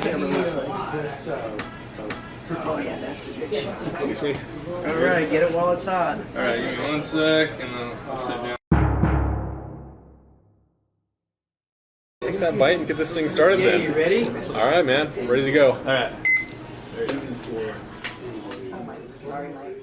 camera looks like. Oh yeah, that's a good shot. Excuse me. Alright, get it while it's hot. Alright, give me 1 sec, and then I'll sit down. Take that bite and get this thing started then. You ready? Alright, man. I'm ready to go. Alright. Sorry, Mike.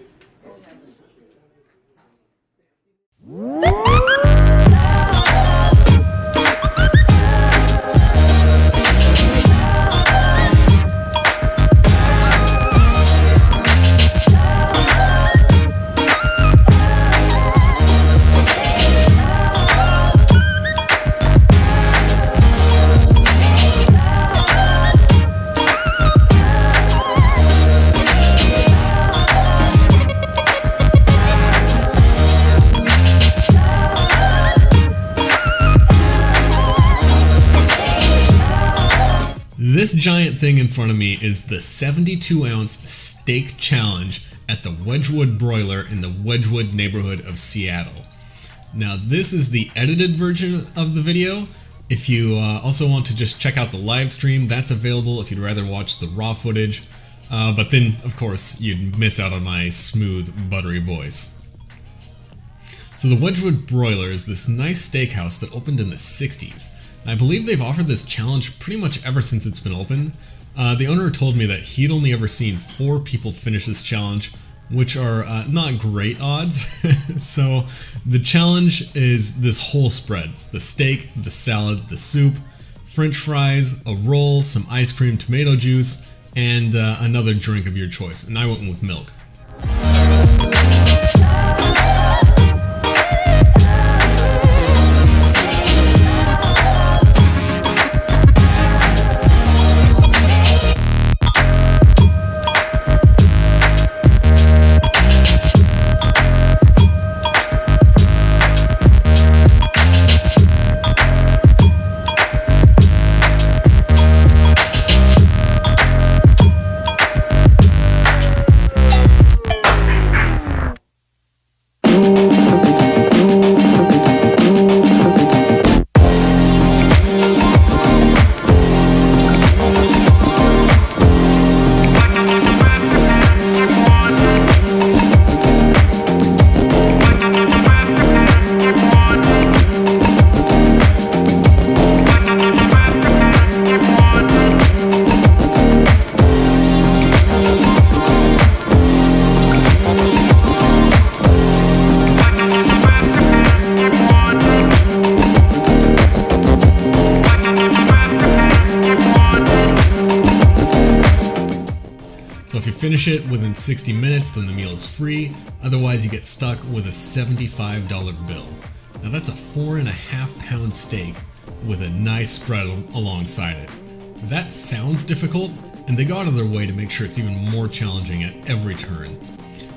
This giant thing in front of me is the 72-ounce steak challenge at the Wedgwood Broiler in the Wedgwood neighborhood of Seattle. Now this is the edited version of the video. If you also want to just check out the live stream, that's available if you'd rather watch the raw footage. But then, of course, you'd miss out on my smooth, buttery voice. So the Wedgwood Broiler is this nice steakhouse that opened in the 60s. I believe they've offered this challenge pretty much ever since it's been open. The owner told me that he'd only ever seen 4 people finish this challenge, which are not great odds. So the challenge is this whole spread: the steak, the salad, the soup, french fries, a roll, some ice cream, tomato juice, and another drink of your choice. And I went with milk. So if you finish it within 60 minutes, then the meal is free. Otherwise, you get stuck with a $75 bill. Now that's a 4.5 pound steak with a nice spread alongside it. That sounds difficult, and they go out of their way to make sure it's even more challenging at every turn.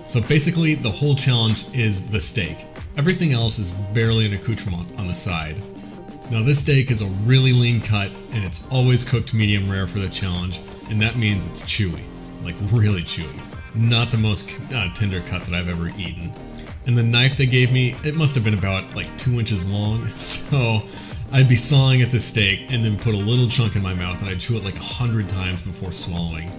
So basically, the whole challenge is the steak. Everything else is barely an accoutrement on the side. Now this steak is a really lean cut, and it's always cooked medium rare for the challenge, and that means it's chewy. Like really chewy. Not the most tender cut that I've ever eaten. And the knife they gave me, it must have been about like 2 inches long, so I'd be sawing at the steak and then put a little chunk in my mouth and I'd chew it like 100 times before swallowing.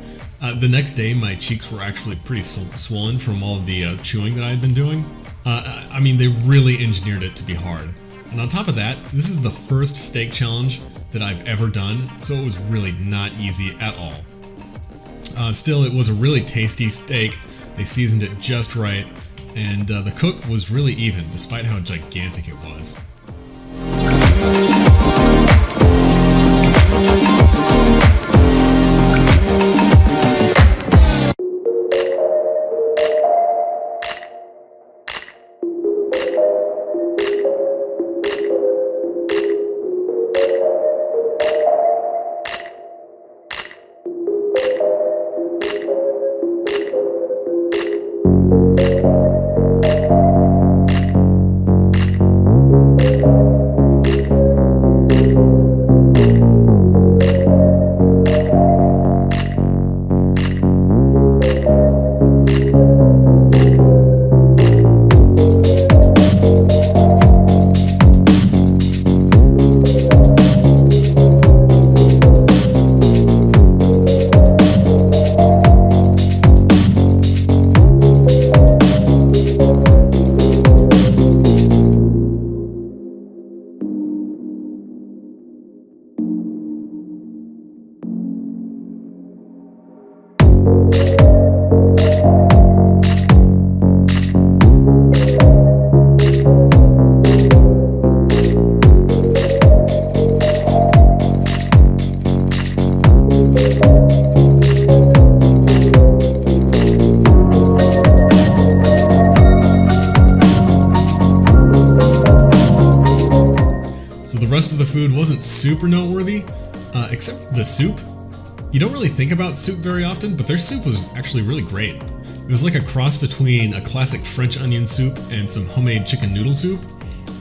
The next day my cheeks were actually pretty swollen from all of the chewing that I had been doing. I mean, they really engineered it to be hard. And on top of that, this is the first steak challenge that I've ever done, so it was really not easy at all. Still, it was a really tasty steak. They seasoned it just right, and the cook was really even, despite how gigantic it was. food wasn't super noteworthy, except the soup. You don't really think about soup very often, but their soup was actually really great. It was like a cross between a classic French onion soup and some homemade chicken noodle soup.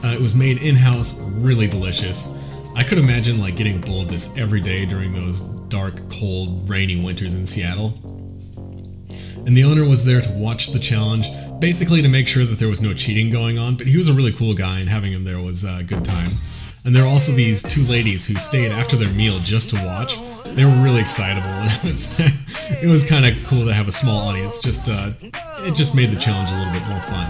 It was made in-house, really delicious. I could imagine like getting a bowl of this every day during those dark, cold, rainy winters in Seattle. And the owner was there to watch the challenge, basically to make sure that there was no cheating going on, but he was a really cool guy and having him there was a good time. And there were also these two ladies who stayed after their meal just to watch. They were really excitable, and it was kind of cool to have a small audience. It just made the challenge a little bit more fun.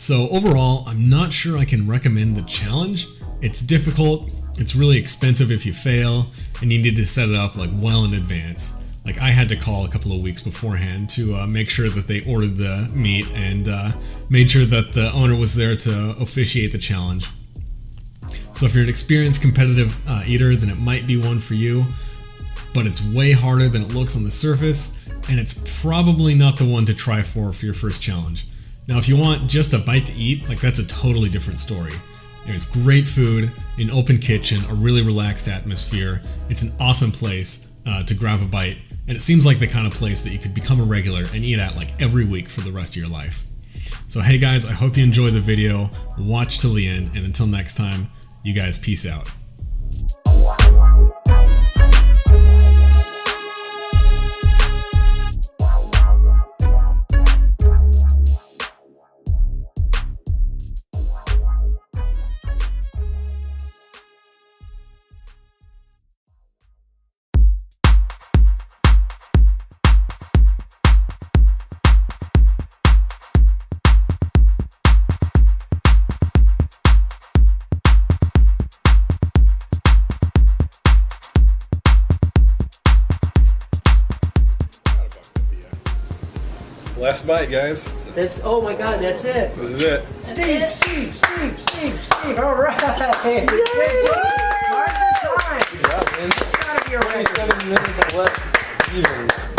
So overall, I'm not sure I can recommend the challenge. It's difficult, it's really expensive if you fail, and you need to set it up like well in advance. Like I had to call a couple of weeks beforehand to make sure that they ordered the meat and made sure that the owner was there to officiate the challenge. So if you're an experienced competitive eater, then it might be one for you. but it's way harder than it looks on the surface, and it's probably not the one to try for your first challenge. Now, if you want just a bite to eat, like that's a totally different story. There's great food, an open kitchen, a really relaxed atmosphere. It's an awesome place to grab a bite, and it seems like the kind of place that you could become a regular and eat at like every week for the rest of your life. So hey guys, I hope you enjoyed the video. Watch till the end, and until next time, you guys peace out. Last bite, guys. That's, oh my God, that's it. This is it. Steve. All right. Yay! Mark the time. Yeah, man. It's gotta be a record. 27 minutes left even.